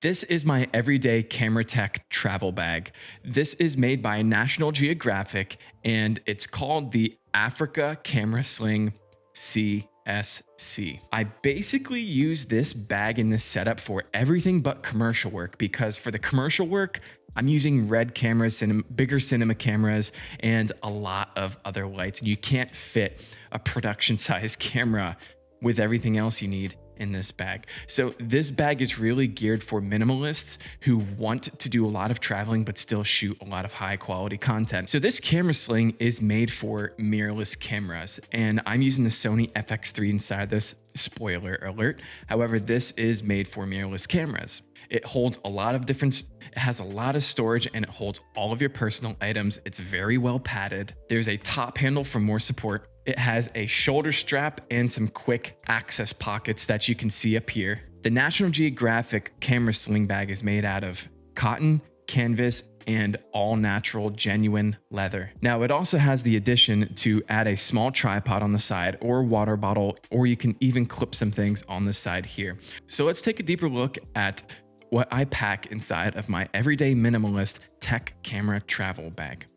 This is my everyday camera tech travel bag. This is made by National Geographic and it's called the Africa Camera Sling CSC. I basically use this bag in this setup for everything but commercial work because for the commercial work, I'm using red cameras, bigger cinema cameras, and a lot of other lights. And you can't fit a production size camera with everything else you need in this bag. So this bag is really geared for minimalists who want to do a lot of traveling but still shoot a lot of high quality content. So this camera sling is made for mirrorless cameras and I'm using the Sony FX3 inside this, spoiler alert. However, this is made for mirrorless cameras. It holds a lot of different, it has a lot of storage and it holds all of your personal items. It's very well padded. There's a top handle for more support. It has a shoulder strap and some quick access pockets that you can see up here. The National Geographic camera sling bag is made out of cotton, canvas, and all natural genuine leather. Now it also has the addition to add a small tripod on the side or a water bottle, or you can even clip some things on the side here. So let's take a deeper look at what I pack inside of my everyday minimalist tech camera travel bag.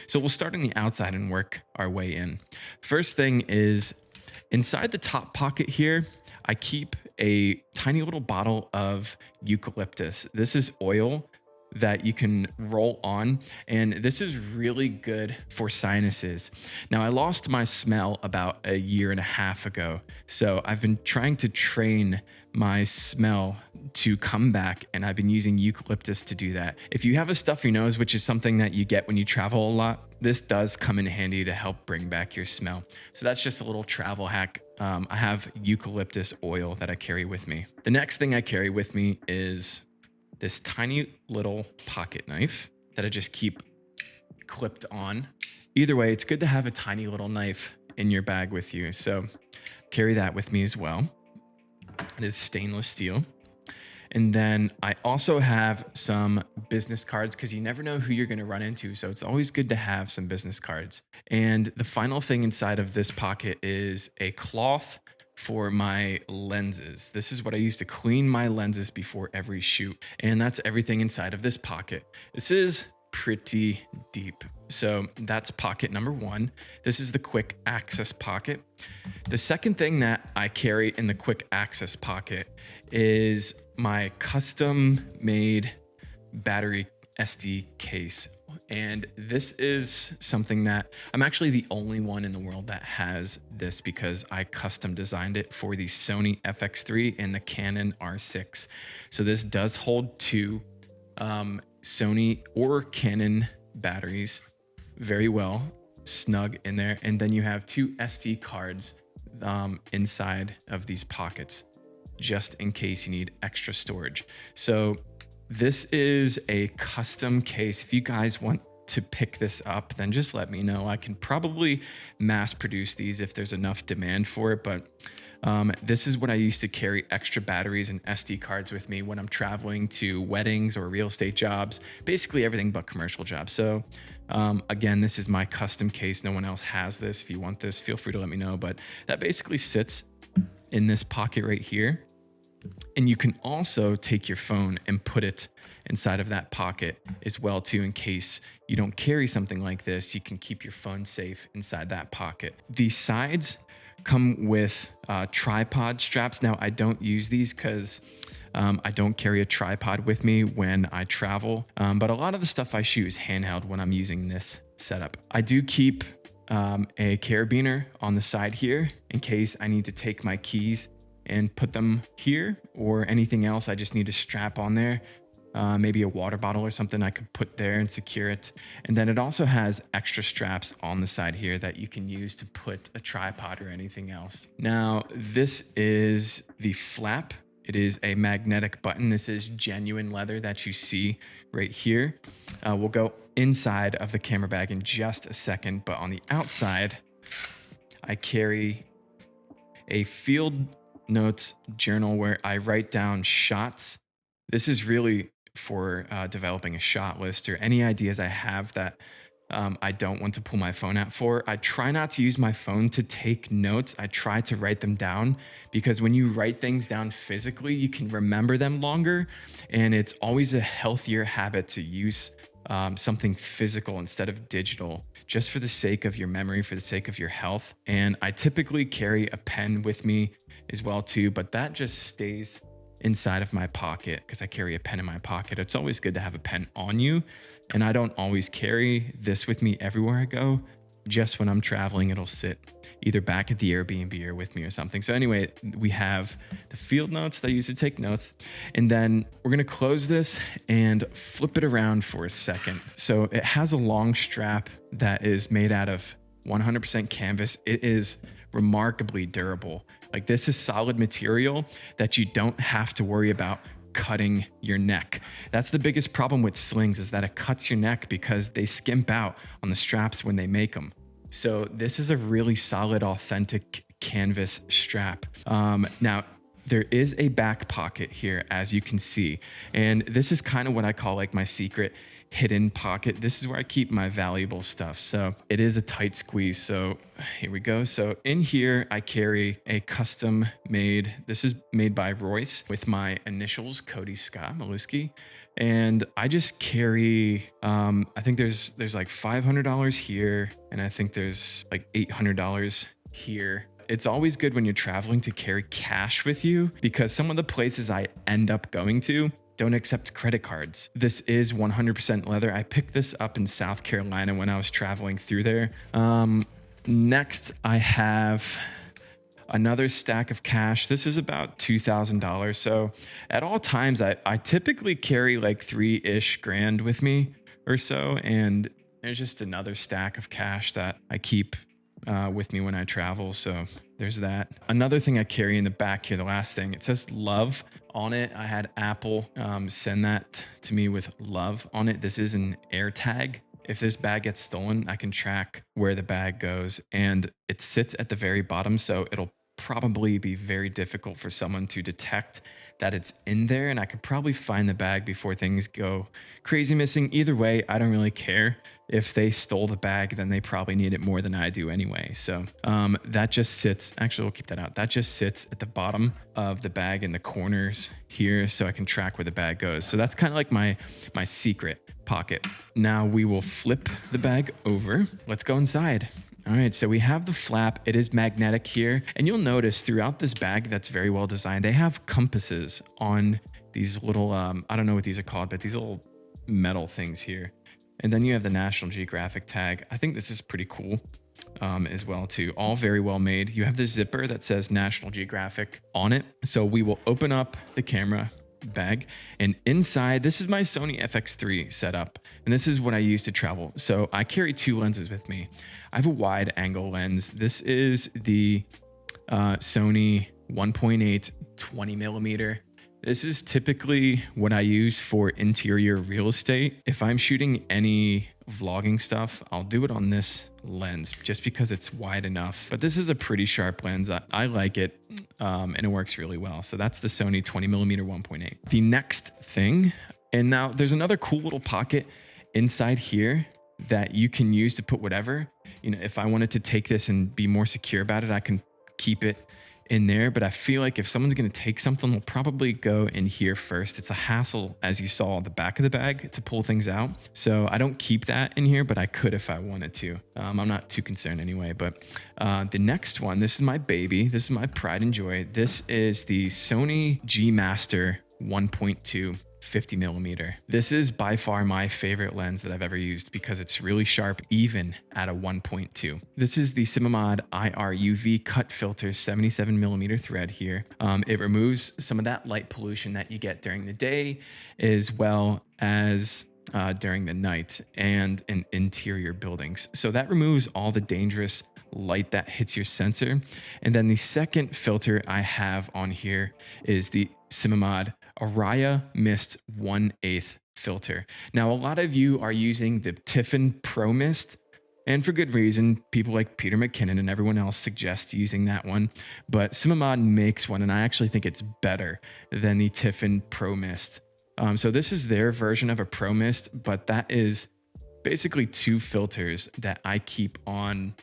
So we'll start on the outside and work our way in. First thing is inside the top pocket here, I keep a tiny little bottle of eucalyptus. This is oil that you can roll on, and this is really good for sinuses. Now, I lost my smell about a year and a half ago, so I've been trying to train my smell to come back, and I've been using eucalyptus to do that. If you have a stuffy nose, which is something that you get when you travel a lot, this does come in handy to help bring back your smell. So that's just a little travel hack. I have eucalyptus oil that I carry with me. The next thing I carry with me is this tiny little pocket knife that I just keep clipped on. Either way, it's good to have a tiny little knife in your bag with you. So carry that with me as well. It is stainless steel. And then I also have some business cards because you never know who you're going to run into. So it's always good to have some business cards. And the final thing inside of this pocket is a cloth for my lenses. This is what I use to clean my lenses before every shoot. And that's everything inside of this pocket. This is pretty deep. So that's pocket number one. This is the quick access pocket. The second thing that I carry in the quick access pocket is my custom made battery SD case. And this is something that I'm actually the only one in the world that has this because I custom designed it for the Sony FX3 and the Canon R6. So this does hold two Sony or Canon batteries very well, snug in there. And then you have two SD cards inside of these pockets, just in case you need extra storage. So this is a custom case. If you guys want to pick this up, then just let me know. I can probably mass produce these if there's enough demand for it. But this is what I used to carry extra batteries and SD cards with me when I'm traveling to weddings or real estate jobs, basically everything but commercial jobs. So again, this is my custom case. No one else has this. If you want this, feel free to let me know. But that basically sits in this pocket right here. And you can also take your phone and put it inside of that pocket as well too, in case you don't carry something like this. You can keep your phone safe inside that pocket. The sides come with tripod straps. Now I don't use these because I don't carry a tripod with me when I travel, but a lot of the stuff I shoot is handheld when I'm using this setup. I do keep a carabiner on the side here in case I need to take my keys and put them here, or anything else I just need to strap on there. Maybe a water bottle or something I could put there and secure it. And then it also has extra straps on the side here that you can use to put a tripod or anything else. Now, this is the flap. It is a magnetic button. This is genuine leather that you see right here. We'll go inside of the camera bag in just a second, but on the outside, I carry a field notes journal where I write down shots. This is really for developing a shot list or any ideas I have that I don't want to pull my phone out for. I try not to use my phone to take notes. I try to write them down because when you write things down physically, you can remember them longer. And it's always a healthier habit to use something physical instead of digital, just for the sake of your memory, for the sake of your health. And I typically carry a pen with me as well too, but that just stays inside of my pocket because I carry a pen in my pocket. It's always good to have a pen on you. And I don't always carry this with me everywhere I go. Just when I'm traveling, it'll sit either back at the Airbnb or with me or something. So anyway, we have the field notes that I use to take notes. And then we're going to close this and flip it around for a second. So it has a long strap that is made out of 100% canvas. It is remarkably durable. Like, this is solid material that you don't have to worry about cutting your neck. That's the biggest problem with slings, is that it cuts your neck because they skimp out on the straps when they make them. So this is a really solid, authentic canvas strap. Now, there is a back pocket here, as you can see, and this is kind of what I call like my secret hidden pocket. This is where I keep my valuable stuff. So it is a tight squeeze. So here we go. So in here, I carry a custom made, this is made by Royce with my initials, Cody Scott Maluski. And I just carry, I think there's like $500 here. And I think there's like $800 here. It's always good when you're traveling to carry cash with you, because some of the places I end up going to don't accept credit cards. This is 100% leather. I picked this up in South Carolina when I was traveling through there. Next, I have another stack of cash. This is about $2,000. So at all times, I typically carry like $3-ish grand with me or so. And there's just another stack of cash that I keep with me when I travel. So there's that. Another thing I carry in the back here, the last thing, it says love on it. I had Apple send that to me with love on it. This is an air tag. If this bag gets stolen, I can track where the bag goes, and it sits at the very bottom. So it'll probably be very difficult for someone to detect that it's in there, and I could probably find the bag before things go crazy missing. Either way, I don't really care. If they stole the bag, then they probably need it more than I do anyway. So that just sits, actually we'll keep that out. That just sits at the bottom of the bag in the corners here, so I can track where the bag goes. So that's kind of like my secret pocket. Now we will flip the bag over. Let's go inside. All right, so we have the flap. It is magnetic here. And you'll notice throughout this bag that's very well designed, they have compasses on these little, I don't know what these are called, but these little metal things here. And then you have the National Geographic tag. I think this is pretty cool as well too. All very well made. You have the zipper that says National Geographic on it. So we will open up the camera bag, and inside, this is my Sony FX3 setup, and this is what I use to travel. So I carry 2 lenses with me. I have a wide angle lens. This is the Sony 1.8 20 millimeter. This is typically what I use for interior real estate. If I'm shooting any vlogging stuff, I'll do it on this lens just because it's wide enough. But this is a pretty sharp lens. I like it, and it works really well. So that's the Sony 20 millimeter 1.8. The next thing, and now there's another cool little pocket inside here that you can use to put whatever. You know, if I wanted to take this and be more secure about it, I can keep it in there. But I feel like if someone's going to take something, they'll probably go in here first. It's a hassle, as you saw, the back of the bag to pull things out. So I don't keep that in here, but I could if I wanted to. I'm not too concerned anyway. But the next one, this is my baby. This is my pride and joy. This is the Sony G Master 1.2 50 millimeter. This is by far my favorite lens that I've ever used because it's really sharp even at a 1.2. This is the Cinemod IR UV cut filter 77 millimeter thread here. It removes some of that light pollution that you get during the day as well as during the night and in interior buildings. So that removes all the dangerous light that hits your sensor. And then the second filter I have on here is the Cinemod Araya Mist 1/8 filter. Now, a lot of you are using the Tiffin Pro Mist, and for good reason. People like Peter McKinnon and everyone else suggest using that one, but Cinemod makes one, and I actually think it's better than the Tiffin Pro Mist. So this is their version of a Pro Mist, but that is basically two filters that I keep on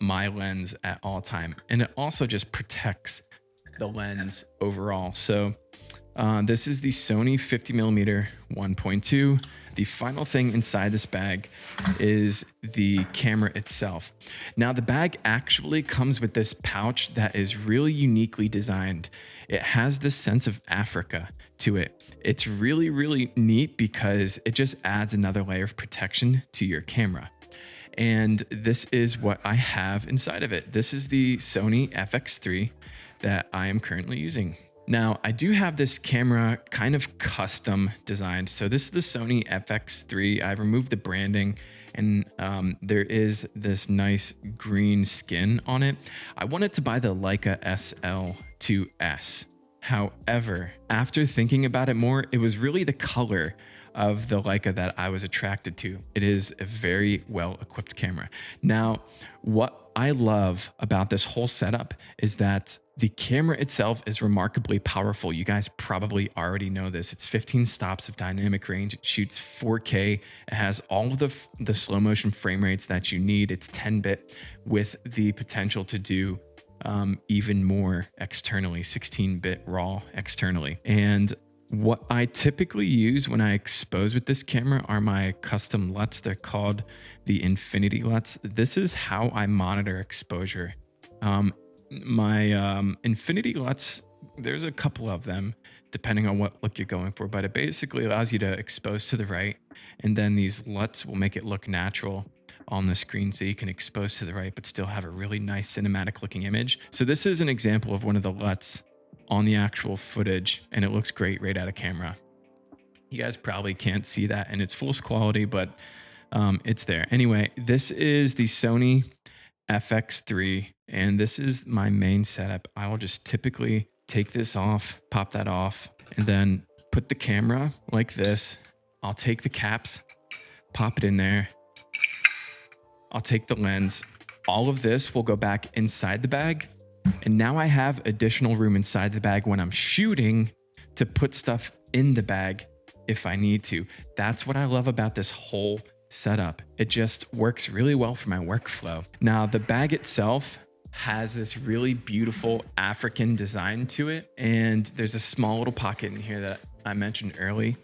my lens at all time. And it also just protects the lens overall. So this is the Sony 50mm 1.2. The final thing inside this bag is the camera itself. Now, the bag actually comes with this pouch that is really uniquely designed. It has this sense of Africa to it. It's really, really neat because it just adds another layer of protection to your camera. And this is what I have inside of it. This is the Sony FX3 that I am currently using. Now, I do have this camera kind of custom designed. So this is the Sony FX3. I've removed the branding and there is this nice green skin on it. I wanted to buy the Leica SL2S. However, after thinking about it more, it was really the color of the Leica that I was attracted to. It is a very well-equipped camera. Now, what I love about this whole setup is that the camera itself is remarkably powerful. You guys probably already know this. It's 15 stops of dynamic range. It shoots 4K. It has all of the slow motion frame rates that you need. It's 10-bit with the potential to do even more externally, 16-bit RAW externally. And what I typically use when I expose with this camera are my custom LUTs. They're called the Infinity LUTs. This is how I monitor exposure. My Infinity LUTs, there's a couple of them depending on what look you're going for, but it basically allows you to expose to the right, and then these LUTs will make it look natural on the screen so you can expose to the right but still have a really nice cinematic looking image. So this is an example of one of the LUTs on the actual footage, and it looks great right out of camera. You guys probably can't see that in its fullest quality, but it's there. Anyway, this is the Sony FX3, and this is my main setup. I will just typically take this off, pop that off, and then put the camera like this. I'll take the caps, pop it in there. I'll take the lens. All of this will go back inside the bag. And now I have additional room inside the bag when I'm shooting to put stuff in the bag if I need to. That's what I love about this whole setup. It just works really well for my workflow. Now, the bag itself has this really beautiful African design to it. And there's a small little pocket in here that I mentioned earlier.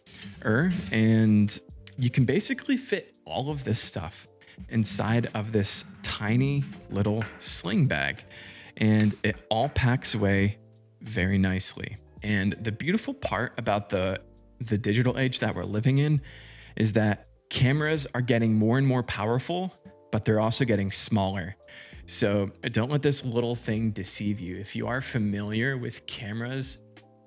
And you can basically fit all of this stuff inside of this tiny little sling bag. And it all packs away very nicely. And the beautiful part about the digital age that we're living in is that cameras are getting more and more powerful, but they're also getting smaller. So don't let this little thing deceive you. If you are familiar with cameras,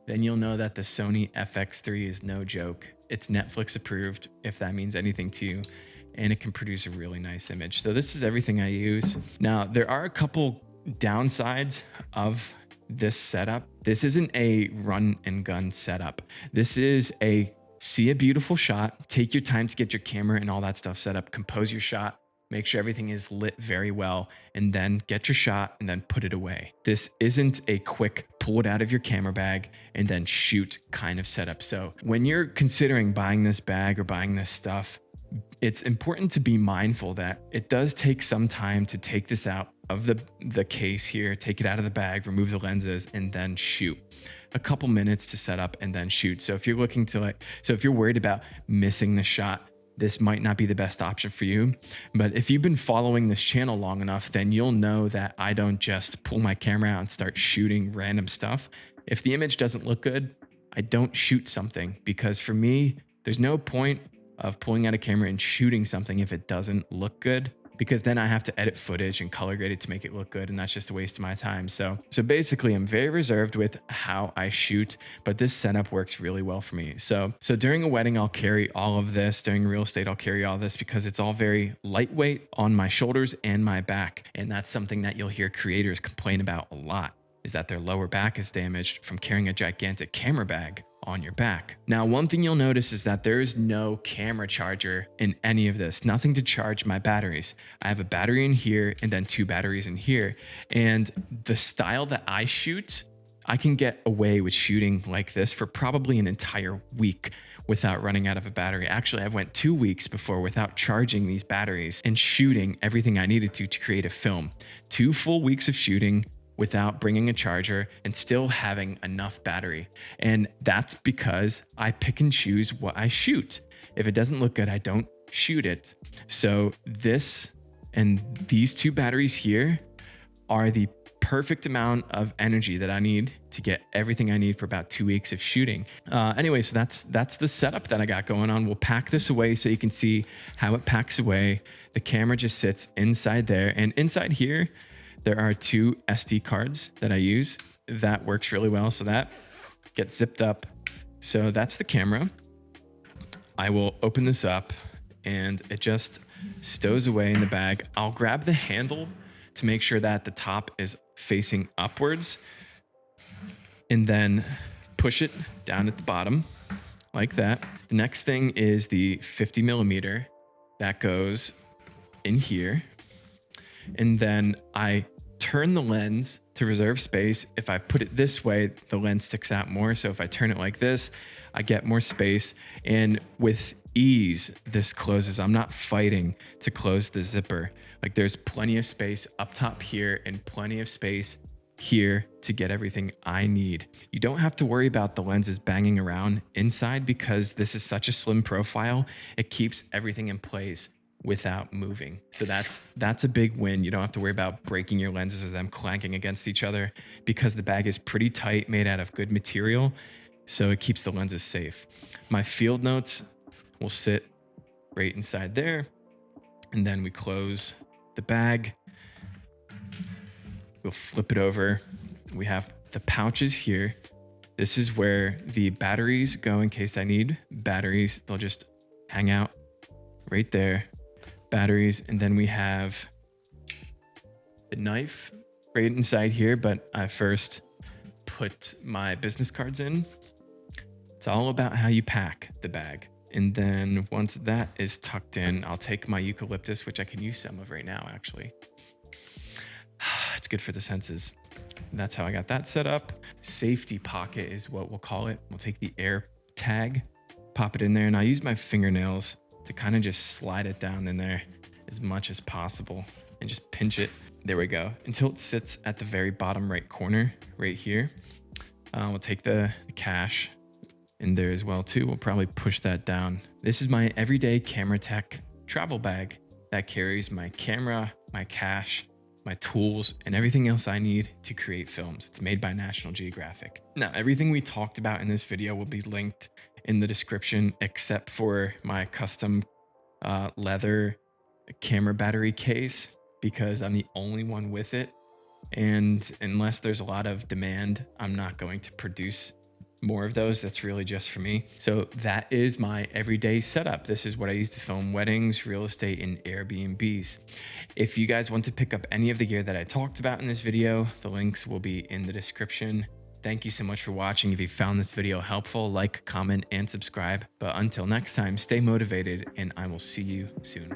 then you'll know that the Sony FX3 is no joke. It's Netflix approved, if that means anything to you, and it can produce a really nice image. So this is everything I use. Now, there are a couple downsides of this setup. This isn't a run and gun setup. This is a see a beautiful shot, take your time to get your camera and all that stuff set up, compose your shot, make sure everything is lit very well, and then get your shot and then put it away. This isn't a quick pull it out of your camera bag and then shoot kind of setup. So when you're considering buying this bag or buying this stuff, it's important to be mindful that it does take some time to take this out of the case here, take it out of the bag, remove the lenses, and then shoot. A couple minutes to set up and then shoot. So if you're looking to if you're worried about missing the shot, this might not be the best option for you. But if you've been following this channel long enough, then you'll know that I don't just pull my camera out and start shooting random stuff. If the image doesn't look good, I don't shoot something, because for me, there's no point of pulling out a camera and shooting something if it doesn't look good, because then I have to edit footage and color grade it to make it look good, and that's just a waste of my time. So basically, I'm very reserved with how I shoot, but this setup works really well for me. So during a wedding, I'll carry all of this. During real estate, I'll carry all this because it's all very lightweight on my shoulders and my back, and that's something that you'll hear creators complain about a lot, is that their lower back is damaged from carrying a gigantic camera bag on your back. Now, one thing you'll notice is that there is no camera charger in any of this, nothing to charge my batteries. I have a battery in here and then 2 batteries in here. And the style that I shoot, I can get away with shooting like this for probably an entire week without running out of a battery. Actually, I went 2 weeks before without charging these batteries and shooting everything I needed to create a film. 2 full weeks of shooting without bringing a charger and still having enough battery. And that's because I pick and choose what I shoot. If it doesn't look good, I don't shoot it. So this and these 2 batteries here are the perfect amount of energy that I need to get everything I need for about 2 weeks of shooting. Anyway, so that's the setup that I got going on. We'll pack this away so you can see how it packs away. The camera just sits inside there, and inside here, there are 2 SD cards that I use. That works really well. So that gets zipped up. So that's the camera. I will open this up and it just stows away in the bag. I'll grab the handle to make sure that the top is facing upwards and then push it down at the bottom like that. The next thing is the 50 millimeter that goes in here. And then I turn the lens to reserve space. If I put it this way, the lens sticks out more. So if I turn it like this, I get more space, and with ease, this closes. I'm not fighting to close the zipper. Like there's plenty of space up top here and plenty of space here to get everything I need. You don't have to worry about the lenses banging around inside because this is such a slim profile. It keeps everything in place without moving. So that's a big win. You don't have to worry about breaking your lenses or them clanking against each other because the bag is pretty tight, made out of good material. So it keeps the lenses safe. My field notes will sit right inside there. And then we close the bag. We'll flip it over. We have the pouches here. This is where the batteries go in case I need batteries. They'll just hang out right there. Batteries. And then we have the knife right inside here, but I first put my business cards in. It's all about how you pack the bag. And then once that is tucked in, I'll take my eucalyptus, which I can use some of right now, actually. It's good for the senses. That's how I got that set up. Safety pocket is what we'll call it. We'll take the air tag, pop it in there, and I use my fingernails to kind of just slide it down in there as much as possible and just pinch it. There we go. Until it sits at the very bottom right corner right here. We'll take the cash in there as well too. We'll probably push that down. This is my everyday camera tech travel bag that carries my camera, my cash, my tools, and everything else I need to create films. It's made by National Geographic. Now, everything we talked about in this video will be linked in the description, except for my custom leather camera battery case, because I'm the only one with it. And unless there's a lot of demand, I'm not going to produce more of those. That's really just for me. So that is my everyday setup. This is what I use to film weddings, real estate, and Airbnbs. If you guys want to pick up any of the gear that I talked about in this video, the links will be in the description. Thank you so much for watching. If you found this video helpful, like, comment, and subscribe. But until next time, stay motivated, and I will see you soon.